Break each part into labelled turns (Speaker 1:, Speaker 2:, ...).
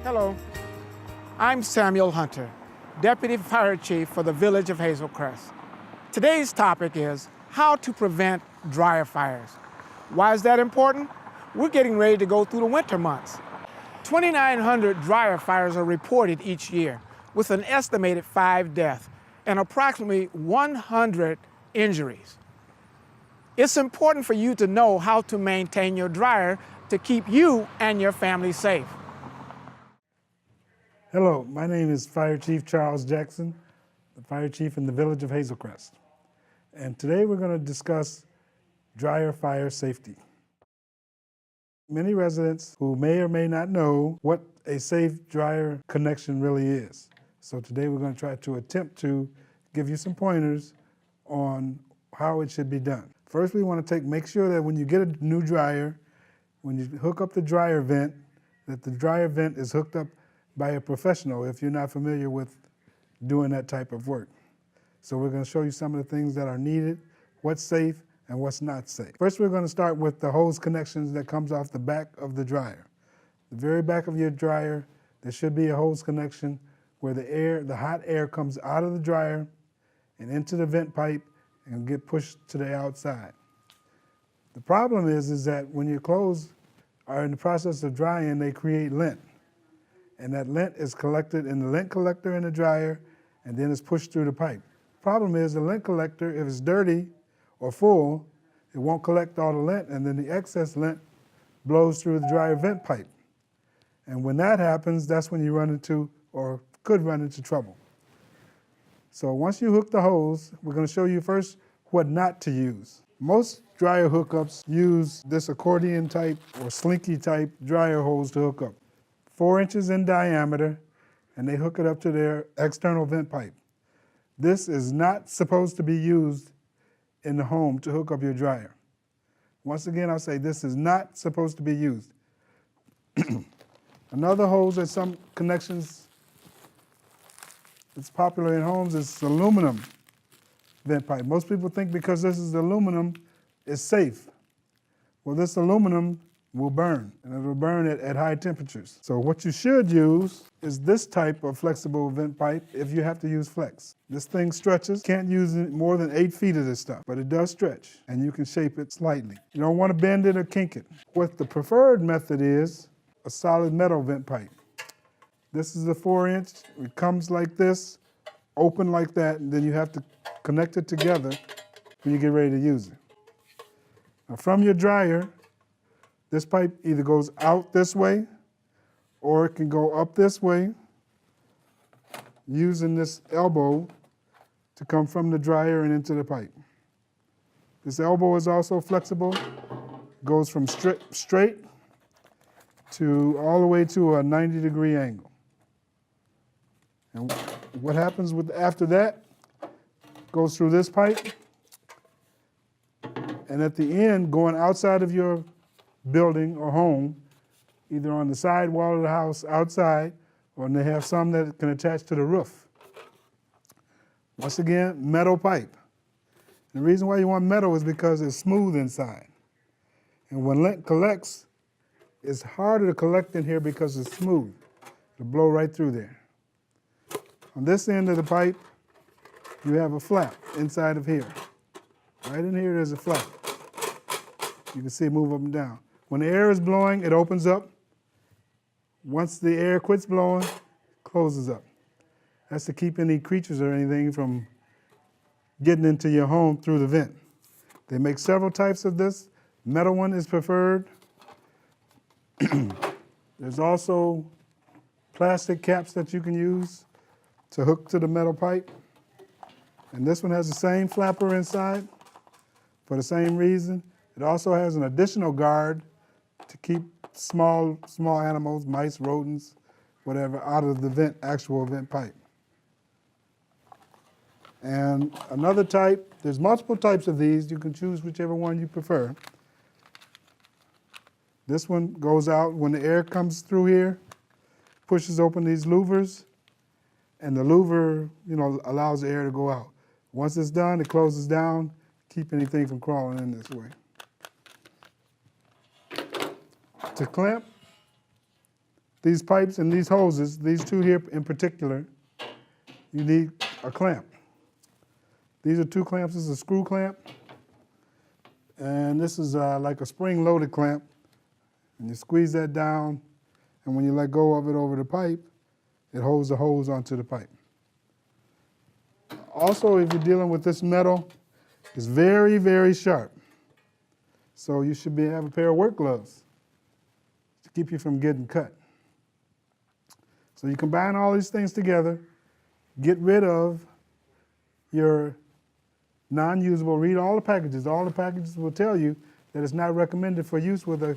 Speaker 1: Hello, I'm Samuel Hunter, Deputy Fire Chief for the Village of Hazel Crest. Today's topic is how to prevent dryer fires. Why is that important? We're getting ready to go through the winter months. 2,900 dryer fires are reported each year, with an estimated 5 deaths and approximately 100 injuries. It's important for you to know how to maintain your dryer to keep you and your family safe.
Speaker 2: Hello, my name is Fire Chief Charles Jackson, the Fire Chief in the Village of Hazel Crest. And today we're going to discuss dryer fire safety. Many residents who may or may not know what a safe dryer connection really is. So today we're going to try to attempt to give you some pointers on how it should be done. First, we want to make sure that when you get a new dryer, when you hook up the dryer vent, that the dryer vent is hooked up by a professional if you're not familiar with doing that type of work. So we're going to show you some of the things that are needed, what's safe and what's not safe. First, we're going to start with the hose connections that comes off the back of the dryer. The very back of your dryer, there should be a hose connection where the hot air comes out of the dryer and into the vent pipe and get pushed to the outside. The problem is that when your clothes are in the process of drying, they create lint. And that lint is collected in the lint collector in the dryer, and then it's pushed through the pipe. Problem is the lint collector, if it's dirty or full, it won't collect all the lint, and then the excess lint blows through the dryer vent pipe. And when that happens, that's when you run into, or could run into trouble. So once you hook the hose, we're going to show you first what not to use. Most dryer hookups use this accordion type or slinky type dryer hose to hook up. 4 inches in diameter, and they hook it up to their external vent pipe. This is not supposed to be used in the home to hook up your dryer. Once again, I'll say this is not supposed to be used. Another hose that some connections that's popular in homes is aluminum vent pipe. Most people think because this is aluminum, it's safe. Well, this aluminum will burn, and it will burn at high temperatures. So what you should use is this type of flexible vent pipe if you have to use flex. This thing stretches, can't use more than 8 feet of this stuff, but it does stretch, and you can shape it slightly. You don't want to bend it or kink it. What the preferred method is a solid metal vent pipe. This is a 4-inch, it comes like this, open like that, and then you have to connect it together when you get ready to use it. Now from your dryer, this pipe either goes out this way or it can go up this way using this elbow to come from the dryer and into the pipe. This elbow is also flexible, goes from straight to all the way to a 90-degree angle. And what happens after that goes through this pipe, and at the end, going outside of your building or home, either on the side wall of the house outside, or they have some that can attach to the roof. Once again, metal pipe. The reason why you want metal is because it's smooth inside. And when lint collects, it's harder to collect in here because it's smooth. It'll blow right through there. On this end of the pipe, you have a flap inside of here. Right in here, there's a flap. You can see it move up and down. When the air is blowing, it opens up. Once the air quits blowing, it closes up. That's to keep any creatures or anything from getting into your home through the vent. They make several types of this. Metal one is preferred. There's also plastic caps that you can use to hook to the metal pipe. And this one has the same flapper inside for the same reason. It also has an additional guard to keep small animals, mice, rodents, whatever, out of the actual vent pipe. And another type, there's multiple types of these. You can choose whichever one you prefer. This one goes out when the air comes through here, pushes open these louvers, and the louver, allows the air to go out. Once it's done, it closes down, keep anything from crawling in this way. To clamp these pipes and these hoses, these two here in particular, you need a clamp. These are two clamps. This is a screw clamp, and this is like a spring-loaded clamp. And you squeeze that down, and when you let go of it over the pipe, it holds the hose onto the pipe. Also, if you're dealing with this metal, it's very, very sharp. So you should have a pair of work gloves to keep you from getting cut. So you combine all these things together, get rid of your non-usable, read all the packages. All the packages will tell you that it's not recommended for use with a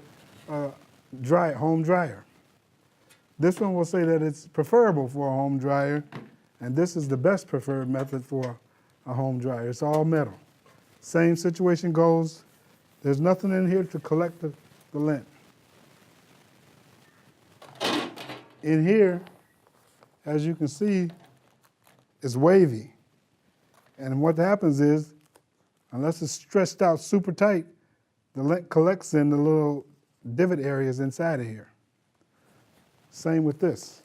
Speaker 2: home dryer. This one will say that it's preferable for a home dryer, and this is the best preferred method for a home dryer. It's all metal. Same situation goes. There's nothing in here to collect the lint. In here, as you can see, it's wavy. And what happens is, unless it's stretched out super tight, the lint collects in the little divot areas inside of here. Same with this.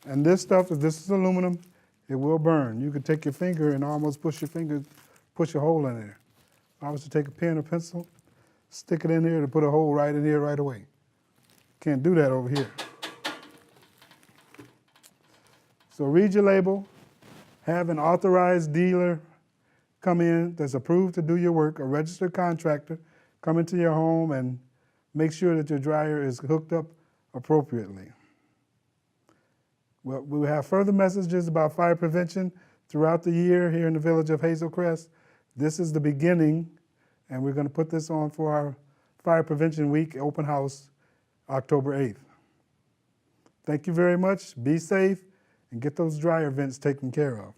Speaker 2: And this stuff, if this is aluminum, it will burn. You could take your finger and almost push a hole in there. If I was to take a pen or pencil, stick it in here to put a hole right in here right away. Can't do that over here. So read your label, have an authorized dealer come in that's approved to do your work, a registered contractor, come into your home and make sure that your dryer is hooked up appropriately. Well, we will have further messages about fire prevention throughout the year here in the village of Hazel Crest. This is the beginning, and we're going to put this on for our Fire Prevention Week open house, October 8th. Thank you very much. Be safe and get those dryer vents taken care of.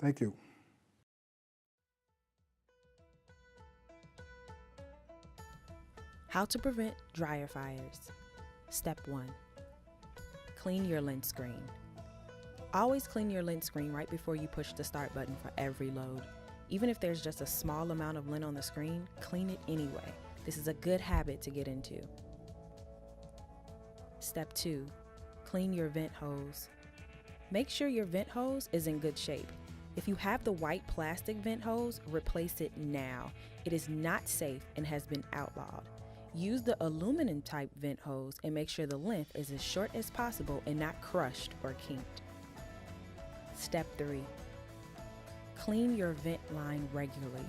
Speaker 2: Thank you.
Speaker 3: How to prevent dryer fires. Step 1. Clean your lint screen. Always clean your lint screen right before you push the start button for every load. Even if there's just a small amount of lint on the screen, clean it anyway. This is a good habit to get into. Step 2. Clean your vent hose. Make sure your vent hose is in good shape. If you have the white plastic vent hose, replace it now. It is not safe and has been outlawed. Use the aluminum type vent hose and make sure the length is as short as possible and not crushed or kinked. Step 3. Clean your vent line regularly.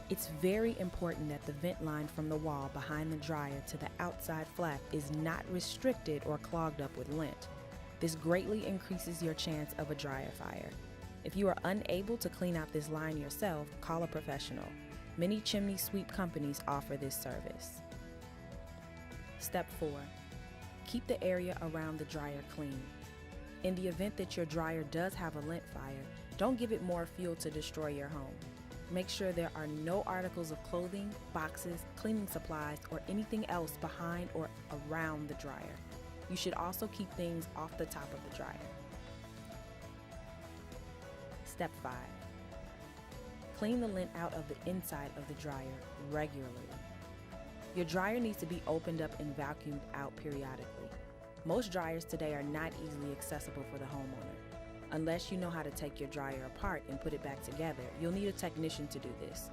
Speaker 3: It's very important that the vent line from the wall behind the dryer to the outside flap is not restricted or clogged up with lint. This greatly increases your chance of a dryer fire. If you are unable to clean out this line yourself, call a professional. Many chimney sweep companies offer this service. Step 4. Keep the area around the dryer clean. In the event that your dryer does have a lint fire, don't give it more fuel to destroy your home. Make sure there are no articles of clothing, boxes, cleaning supplies, or anything else behind or around the dryer. You should also keep things off the top of the dryer. Step 5. Clean the lint out of the inside of the dryer regularly. Your dryer needs to be opened up and vacuumed out periodically. Most dryers today are not easily accessible for the homeowner. Unless you know how to take your dryer apart and put it back together, you'll need a technician to do this.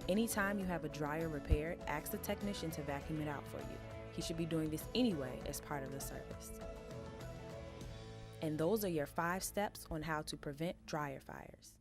Speaker 3: Anytime you have a dryer repaired, ask the technician to vacuum it out for you. He should be doing this anyway as part of the service. And those are your 5 steps on how to prevent dryer fires.